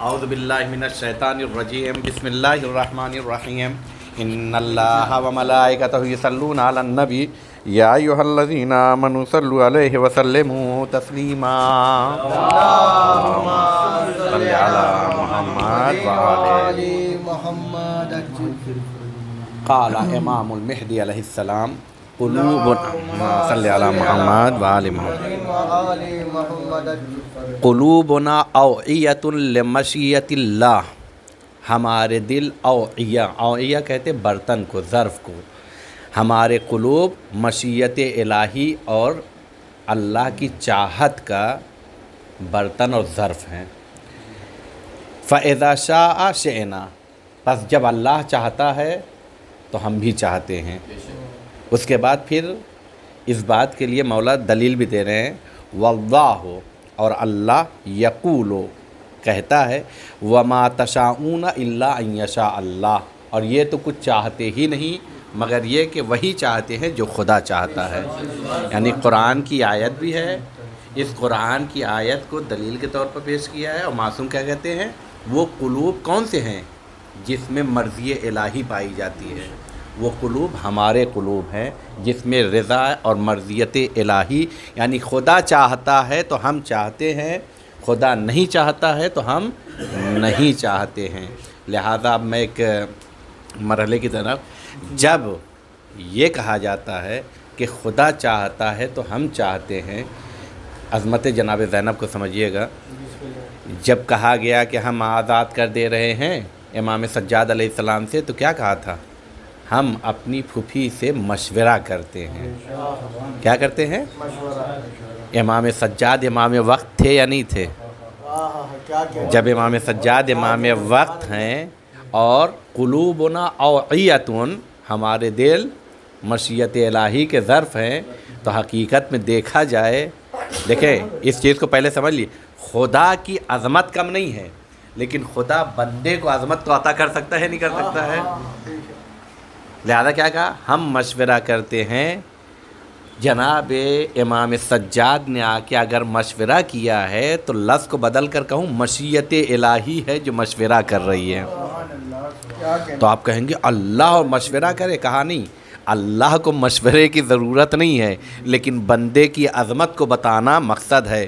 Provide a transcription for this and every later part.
اعوذ باللہ من الشیطان الرجیم بسم اللہ الرحمن الرحیم ان اللہ وملائکتہ یصلون علی النبی یا ایھا الذین آمنوا صلوا علیہ وسلموا تسلیما صلی علی محمد وعلی محمد. قال امام المہدی علیہ السلام قلوبنا صلی علی محمد وعلی محمد قلوبنا اوعیۃ لمشیۃ اللہ. ہمارے دل اوعیہ کہتے برتن کو، ظرف کو. ہمارے قلوب مشیت الہی اور اللہ کی چاہت کا برتن اور ظرف ہیں. فَإِذَا شَاءَ شِئْنَا، پس جب اللہ چاہتا ہے تو ہم بھی چاہتے ہیں. اس کے بعد پھر اس بات کے لیے مولا دلیل بھی دے رہے ہیں. وَاللَّهُ، اور اللہ یقول کہتا ہے وَمَا تَشَاءُونَ إِلَّا أَن يَشَاءَ اللَّهُ، اور یہ تو کچھ چاہتے ہی نہیں مگر یہ کہ وہی چاہتے ہیں جو خدا چاہتا ہے. یعنی قرآن کی آیت بھی ہے. اس قرآن کی آیت کو دلیل کے طور پر پیش کیا ہے. اور معصوم کیا کہتے ہیں؟ وہ قلوب کون سے ہیں جس میں مرضی الہی پائی جاتی ہے. وہ قلوب ہمارے قلوب ہیں جس میں رضا اور مرضیت الہی، یعنی خدا چاہتا ہے تو ہم چاہتے ہیں، خدا نہیں چاہتا ہے تو ہم نہیں چاہتے ہیں. لہذا اب میں ایک مرحلے کی طرف، جب یہ کہا جاتا ہے کہ خدا چاہتا ہے تو ہم چاہتے ہیں، عظمت جناب زینب کو سمجھیے گا. جب کہا گیا کہ ہم آزاد کر دے رہے ہیں امام سجاد علیہ السلام سے، تو کیا کہا تھا؟ ہم اپنی پھوپھی سے مشورہ کرتے ہیں. کیا کرتے ہیں؟ امام سجاد امام وقت تھے یا نہیں تھے؟ جب امام سجاد امام وقت ہیں اور قلوبنا اوعیۃ، ہمارے دل مشیت الہی کے ظرف ہیں، تو حقیقت میں دیکھا جائے، دیکھیں اس چیز کو پہلے سمجھ لیے، خدا کی عظمت کم نہیں ہے لیکن خدا بندے کو عظمت تو عطا کر سکتا ہے، نہیں کر سکتا ہے؟ لہذا کیا کہا؟ ہم مشورہ کرتے ہیں. جناب امام سجاد نے آ کے اگر مشورہ کیا ہے تو لفظ کو بدل کر کہوں مشیت الہی ہے جو مشورہ کر رہی ہے. تو آپ کہیں گے اللہ اور مشورہ کرے؟ کہا نہیں، اللہ کو مشورے کی ضرورت نہیں ہے لیکن بندے کی عظمت کو بتانا مقصد ہے.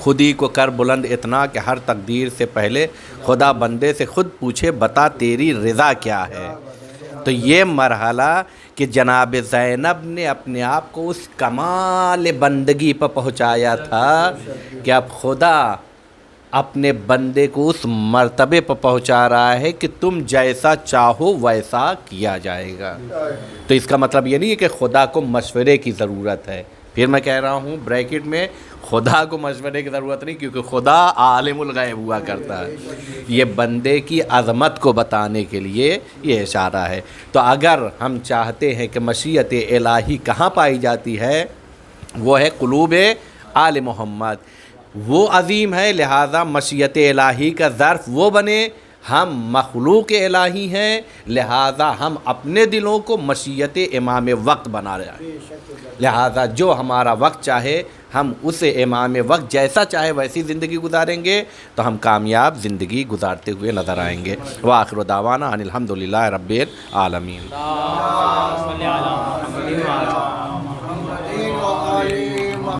خودی کو کر بلند اتنا کہ ہر تقدیر سے پہلے خدا بندے سے خود پوچھے بتا تیری رضا کیا ہے. تو یہ مرحلہ کہ جناب زینب نے اپنے آپ کو اس کمال بندگی پر پہنچایا تھا کہ اب خدا اپنے بندے کو اس مرتبے پر پہنچا رہا ہے کہ تم جیسا چاہو ویسا کیا جائے گا. تو اس کا مطلب یہ نہیں ہے کہ خدا کو مشورے کی ضرورت ہے. پھر میں کہہ رہا ہوں بریکٹ میں، خدا کو مشورے کی ضرورت نہیں، کیونکہ خدا عالم الغیب ہوا کرتا ہے. یہ بندے کی عظمت کو بتانے کے لیے یہ اشارہ ہے. تو اگر ہم چاہتے ہیں کہ مشیت الہی کہاں پائی جاتی ہے، وہ ہے قلوب آل محمد. وہ عظیم ہے، لہذا مشیت الہی کا ظرف وہ بنے. ہم مخلوق الہی ہیں، لہذا ہم اپنے دلوں کو مشیت امام وقت بنا رہے ہیں. لہذا جو ہمارا وقت چاہے ہم اسے امام وقت جیسا چاہے ویسی زندگی گزاریں گے تو ہم کامیاب زندگی گزارتے ہوئے نظر آئیں گے. وآخر دعوانا ان الحمدللہ رب العالمین.